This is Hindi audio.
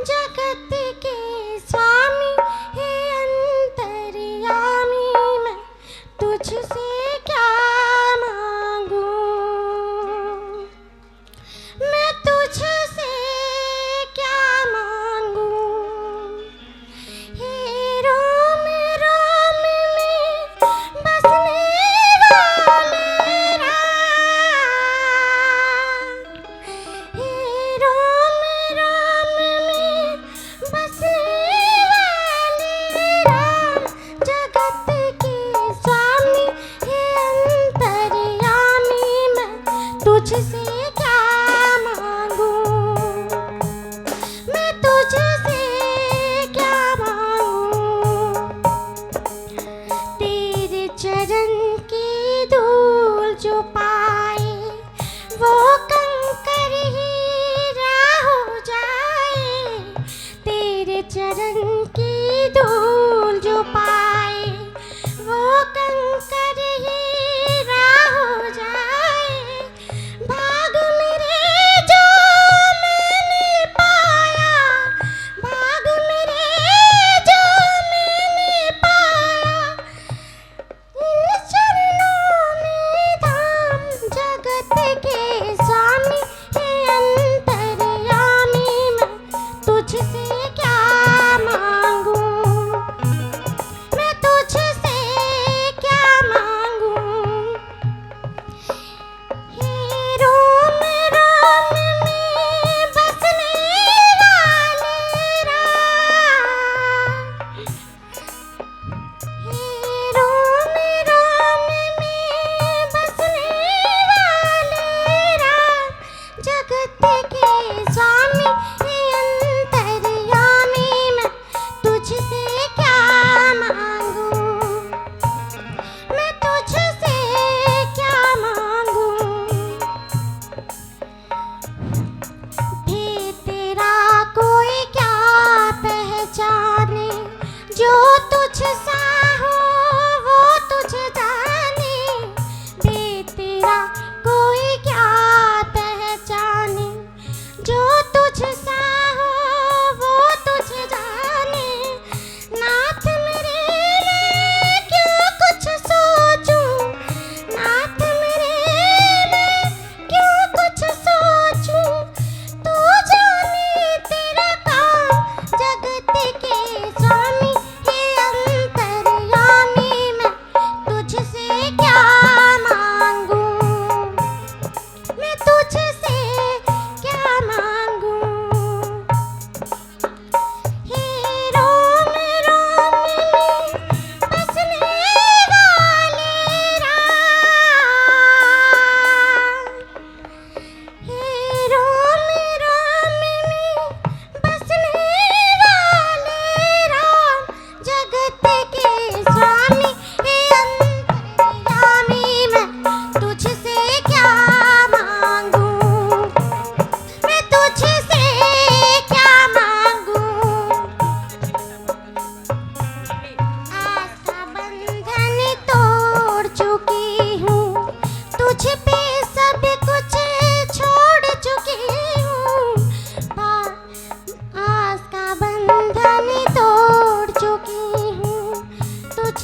जगत के स्वामी हे अंतर्यामी, मैं तुझसे क्या मांगू, मैं तुझसे क्या मांगू। हे रोम रोम में बसने वाले राम, हे रोम रोम में बसने वाले राम, जगत के स्वामी हे अंतर्यामी, मैं तुझसे क्या मांगू, मैं तुझसे क्या मांगू। तेरे चरण की धूल जो पाए वो कंकर ही राह हो जाए, तेरे चरण की धूल जो पाए वो कंकर ही राह हो जाए। भाग मेरे जो मैंने पाया, भाग मेरे जो मैंने पाया, इन चरणों में धाम, जगत के स्वामी हे अंतर्यामी, मैं तुझसे क्या मांगू, मैं तुझसे क्या मांगू। हे रोम रोम में बसने वाले राम, हे रोम रोम में बसने वाले राम, जगत के स्वामी हे अंतर्यामी, मैं तुझसे क्या मांगू, मैं तुझसे क्या मांगू। फिर तेरा कोई क्या पहचाने, जो तुझसा हो वो तुझे जाने, दे तेरा कोई क्या पहचाने, जो तुझसा हो वो तुझे जाने। नाथ मेरे मैं क्यों कुछ सोचूं, नाथ मेरे मैं क्यों कुछ सोचूं, तू जाने तेरा काम, जगत के स्वामी हे अंतर्यामी, मैं तुझसे क्या मांगू, मैं तुझसे क्या मांगू। हे रोम रोम में बसने वाले राम, हे रोम रोम में बसने वाले राम, जगत के स्वामी हे अंतर्यामी, मैं तुझसे क्या मांगू, मैं तुझसे क्या मांगू। आस का बंधन तोड़ चुकी हूँ, तुझ पे सब कुछ छोड़ चुकी हूँ। आस का बंधन तोड़ चुकी हूँ, तुझ